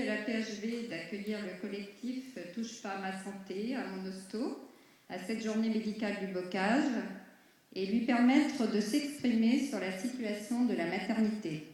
aujourd'hui à la PHV d'accueillir le collectif Touche pas à ma santé à mon hosto, à cette journée médicale du bocage, et lui permettre de s'exprimer sur la situation de la maternité.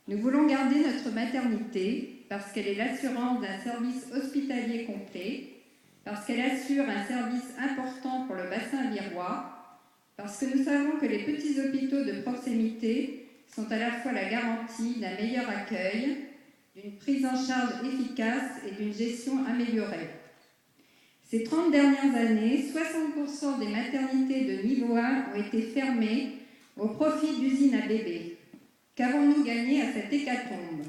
Nous voulons garder notre maternité parce qu'elle est l'assurance d'un service hospitalier complet, parce qu'elle assure un service important pour le bassin virois, parce que nous savons que les petits hôpitaux de proximité sont à la fois la garantie d'un meilleur accueil, d'une prise en charge efficace et d'une gestion améliorée. Ces 30 dernières années, 60% des maternités de niveau 1 ont été fermées au profit d'usines à bébés. Qu'avons-nous gagné à cette hécatombe?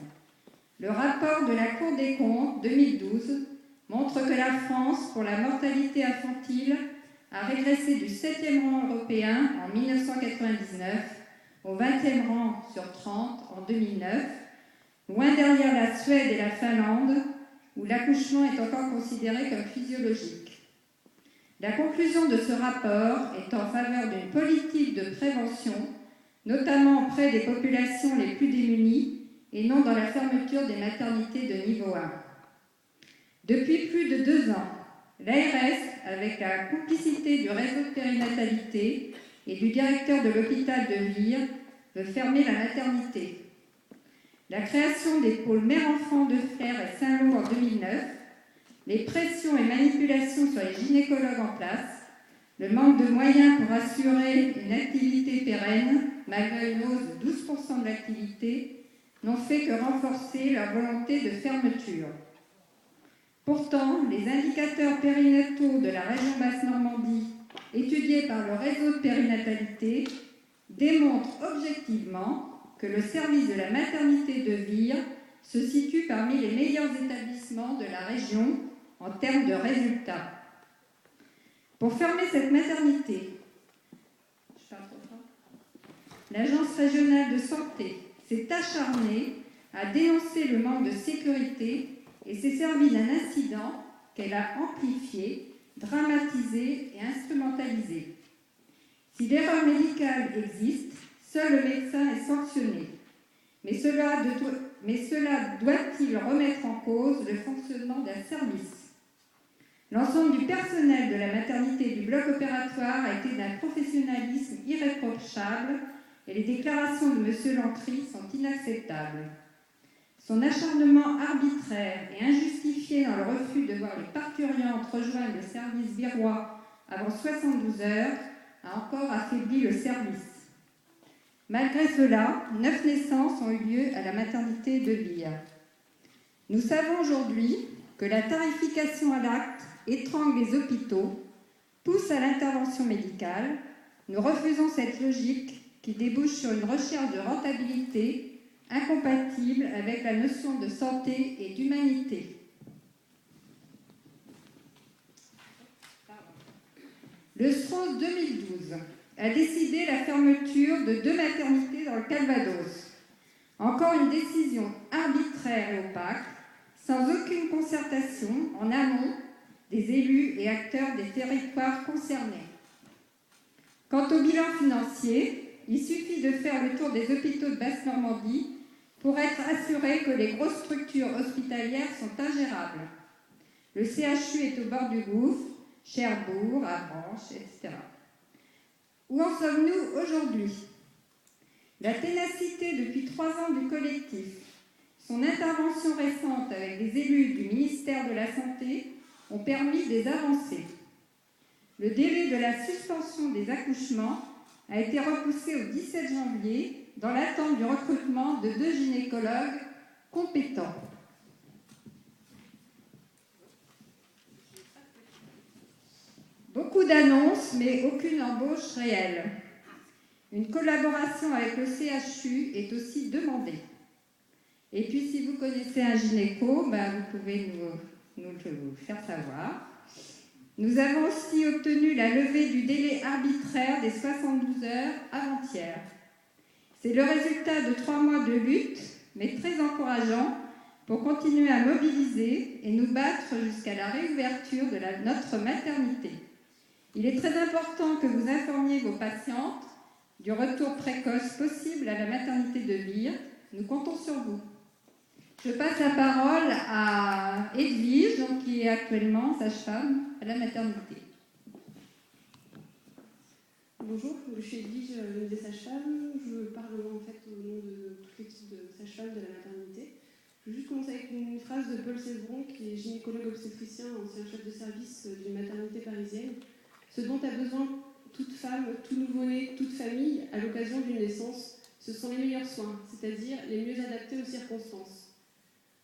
Le rapport de la Cour des comptes 2012 montre que la France, pour la mortalité infantile, a régressé du 7e rang européen en 1999 au 20e rang sur 30 en 2009, loin derrière la Suède et la Finlande, où l'accouchement est encore considéré comme physiologique. La conclusion de ce rapport est en faveur d'une politique de prévention, notamment auprès des populations les plus démunies et non dans la fermeture des maternités de niveau 1. Depuis plus de 2 ans, l'ARS, avec la complicité du réseau de périnatalité et du directeur de l'hôpital de Vire, veut fermer la maternité. La création des pôles mère-enfant de Flers et Saint-Lô en 2009, les pressions et manipulations sur les gynécologues en place, le manque de moyens pour assurer une activité pérenne, malgré une hausse de 12% de l'activité, n'ont fait que renforcer leur volonté de fermeture. Pourtant, les indicateurs périnataux de la région Basse-Normandie, étudiés par le réseau de périnatalité, démontrent objectivement que le service de la maternité de Vire se situe parmi les meilleurs établissements de la région en termes de résultats. Pour fermer cette maternité, l'Agence régionale de santé s'est acharnée à dénoncer le manque de sécurité et s'est servie d'un incident qu'elle a amplifié, dramatisé et instrumentalisé. Si l'erreur médicale existe, seul le médecin est sanctionné. Mais cela doit-il remettre en cause le fonctionnement d'un service? L'ensemble du personnel de la maternité et du bloc opératoire a été d'un professionnalisme irréprochable et les déclarations de M. Lantry sont inacceptables. Son acharnement arbitraire et injustifié dans le refus de voir les parturientes rejoindre le service virois avant 72 heures a encore affaibli le service. Malgré cela, 9 naissances ont eu lieu à la maternité de Vire. Nous savons aujourd'hui que la tarification à l'acte étrangle les hôpitaux, pousse à l'intervention médicale. Nous refusons cette logique qui débouche sur une recherche de rentabilité incompatible avec la notion de santé et d'humanité. Le SROS 2012 a décidé la fermeture de 2 maternités dans le Calvados. Encore une décision arbitraire et opaque, sans aucune concertation en amont des élus et acteurs des territoires concernés. Quant au bilan financier, il suffit de faire le tour des hôpitaux de Basse-Normandie pour être assuré que les grosses structures hospitalières sont ingérables. Le CHU est au bord du gouffre, Cherbourg, Avranches, etc. Où en sommes-nous aujourd'hui? La ténacité depuis 3 ans du collectif, son intervention récente avec les élus du ministère de la Santé ont permis des avancées. Le délai de la suspension des accouchements a été repoussé au 17 janvier dans l'attente du recrutement de 2 gynécologues compétents. Beaucoup d'annonces, mais aucune embauche réelle. Une collaboration avec le CHU est aussi demandée. Et puis, si vous connaissez un gynéco, vous pouvez nous le faire savoir. Nous avons aussi obtenu la levée du délai arbitraire des 72 heures avant-hier. C'est le résultat de 3 mois de lutte, mais très encourageant, pour continuer à mobiliser et nous battre jusqu'à la réouverture de notre maternité. Il est très important que vous informiez vos patientes du retour précoce possible à la maternité de Vire. Nous comptons sur vous. Je passe la parole à Edwige, donc, qui est actuellement sage-femme à la maternité. Bonjour, je suis Edwige, l'une des sages-femmes. Je parle en fait au nom de toute l'équipe de sages-femmes de la maternité. Je vais juste commencer avec une phrase de Paul Cesbron, qui est gynécologue obstétricien, ancien chef de service d'une maternité parisienne. Ce dont a besoin toute femme, tout nouveau-né, toute famille, à l'occasion d'une naissance, ce sont les meilleurs soins, c'est-à-dire les mieux adaptés aux circonstances.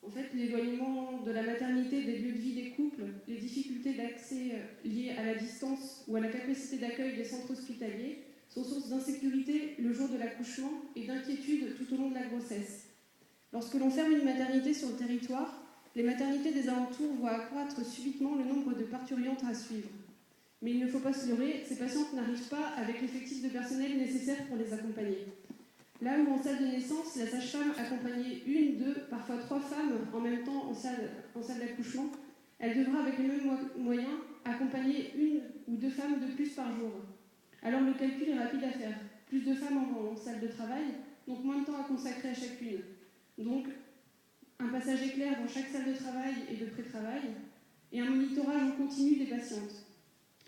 En fait, l'éloignement de la maternité des lieux de vie des couples, les difficultés d'accès liées à la distance ou à la capacité d'accueil des centres hospitaliers sont source d'insécurité le jour de l'accouchement et d'inquiétude tout au long de la grossesse. Lorsque l'on ferme une maternité sur le territoire, les maternités des alentours voient accroître subitement le nombre de parturientes à suivre. Mais il ne faut pas se leurrer, ces patientes n'arrivent pas avec l'effectif de personnel nécessaire pour les accompagner. Là où en salle de naissance, la sage-femme accompagnait 1, 2, parfois 3 femmes en même temps en salle d'accouchement, elle devra avec les mêmes moyens accompagner 1 ou 2 femmes de plus par jour. Alors le calcul est rapide à faire. Plus de femmes en salle de travail, donc moins de temps à consacrer à chacune. Donc un passage éclair dans chaque salle de travail et de pré-travail, et un monitorage en continu des patientes.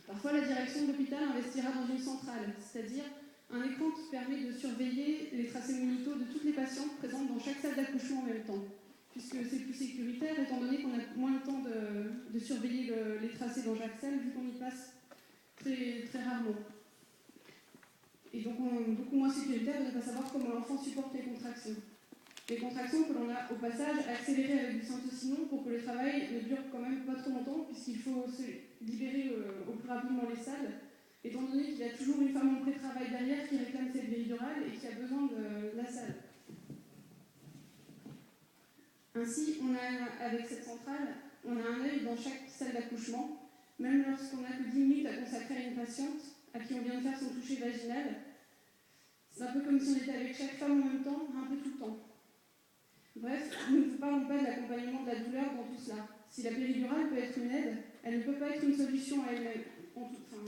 Parfois la direction de l'hôpital investira dans une centrale, c'est-à-dire un écran qui permet de surveiller les tracés monitaux de toutes les patientes présentes dans chaque salle d'accouchement en même temps, puisque c'est plus sécuritaire, étant donné qu'on a moins de temps de surveiller les tracés dans chaque salle, vu qu'on y passe très, très rarement. Et donc, beaucoup moins sécuritaire de ne pas savoir comment l'enfant supporte les contractions. Les contractions que l'on a au passage accélérées avec du syntocinon pour que le travail ne dure quand même pas trop longtemps, puisqu'il faut se libérer au plus rapidement les salles, étant donné qu'il y a toujours une femme en pré-travail derrière qui réclame cette péridurale et qui a besoin de la salle. Ainsi, avec cette centrale, on a un œil dans chaque salle d'accouchement, même lorsqu'on n'a que 10 minutes à consacrer à une patiente à qui on vient de faire son toucher vaginal. C'est un peu comme si on était avec chaque femme en même temps, un peu tout le temps. Bref, nous ne parlons pas de l'accompagnement de la douleur dans tout cela. Si la péridurale peut être une aide, elle ne peut pas être une solution à elle-même,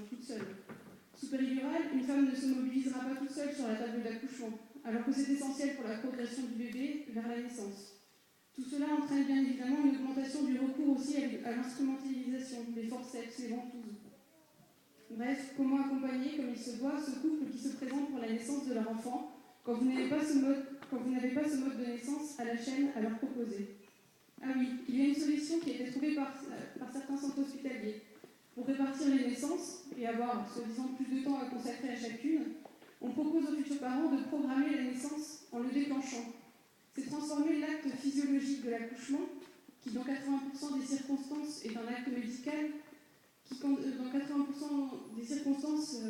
toute seule. Sous péridurale, une femme ne se mobilisera pas toute seule sur la table d'accouchement, alors que c'est essentiel pour la progression du bébé vers la naissance. Tout cela entraîne bien évidemment une augmentation du recours aussi à l'instrumentalisation, les forceps, les ventouses. Bref, comment accompagner, comme il se doit, ce couple qui se présente pour la naissance de leur enfant quand vous n'avez pas ce mode de naissance à la chaîne à leur proposer. Ah oui, il y a une solution qui a été trouvée par certains centres hospitaliers. Pour répartir les naissances et avoir, soi-disant, plus de temps à consacrer à chacune, on propose aux futurs parents de programmer la naissance en le déclenchant. C'est transformer l'acte physiologique de l'accouchement, qui dans 80% des circonstances est un acte médical, qui dans 80% des circonstances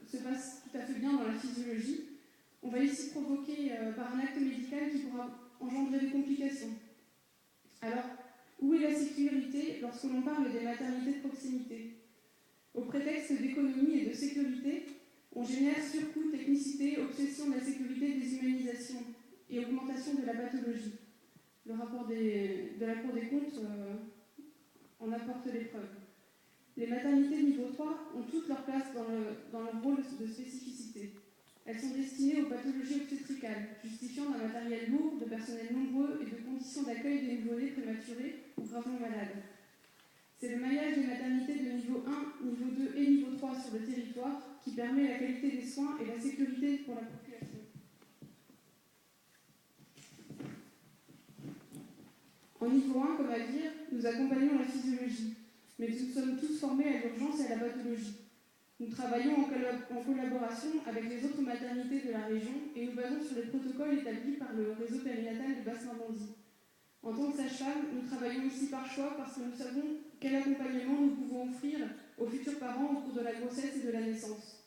se passe tout à fait bien dans la physiologie. On va ici provoquer par un acte médical qui pourra engendrer des complications. Alors, où est la sécurité lorsque l'on parle des maternités de proximité? Au prétexte d'économie et de sécurité, on génère surcoût, technicité, obsession de la sécurité, déshumanisation et augmentation de la pathologie. Le rapport de la Cour des comptes en apporte les preuves. Les maternités de niveau 3 ont toute leur place dans leur rôle de spécificité. Elles sont destinées aux pathologies obstétricales, justifiant d'un matériel lourd, de personnel nombreux et de conditions d'accueil des nouveau-nés prématurés ou gravement malades. C'est le maillage des maternités de niveau 1, niveau 2 et niveau 3 sur le territoire qui permet la qualité des soins et la sécurité pour la population. En niveau 1, comme à dire, nous accompagnons la physiologie, mais nous sommes tous formés à l'urgence et à la pathologie. Nous travaillons en collaboration avec les autres maternités de la région et nous basons sur les protocoles établis par le réseau périnatal de Basse-Normandie. En tant que sage-femme, nous travaillons ici par choix parce que nous savons quel accompagnement nous pouvons offrir aux futurs parents au cours de la grossesse et de la naissance.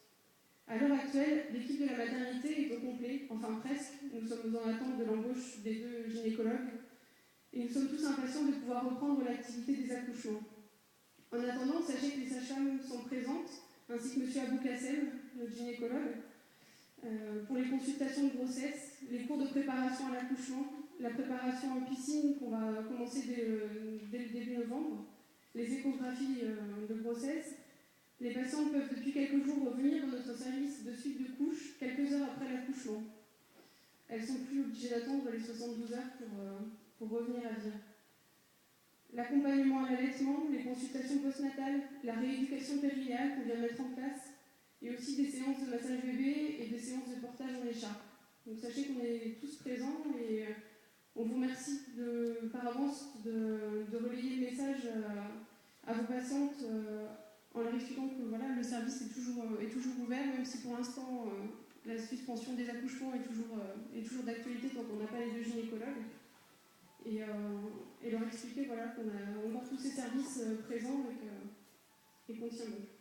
À l'heure actuelle, l'équipe de la maternité est au complet, enfin presque. Nous sommes en attente de l'embauche des 2 gynécologues et nous sommes tous impatients de pouvoir reprendre l'activité des accouchements. En attendant, sachez que les sages-femmes sont présentes, ainsi que M. Abou Kassem, notre gynécologue, pour les consultations de grossesse, les cours de préparation à l'accouchement, la préparation en piscine qu'on va commencer dès le début novembre, les échographies de grossesse. Les patientes peuvent depuis quelques jours revenir dans notre service de suite de couches quelques heures après l'accouchement. Elles ne sont plus obligées d'attendre les 72 heures pour revenir à vivre. L'accompagnement à l'allaitement, les consultations postnatales, la rééducation périnéale qu'on vient de mettre en place, et aussi des séances de massage bébé et des séances de portage en écharpe. Donc sachez qu'on est tous présents et on vous remercie par avance de relayer le message à vos patientes en leur expliquant que voilà, le service est toujours ouvert, même si pour l'instant la suspension des accouchements est toujours d'actualité tant qu'on n'a pas les 2 gynécologues. Et leur expliquer voilà, qu'on a encore tous ces services présents et qu'on tient bon.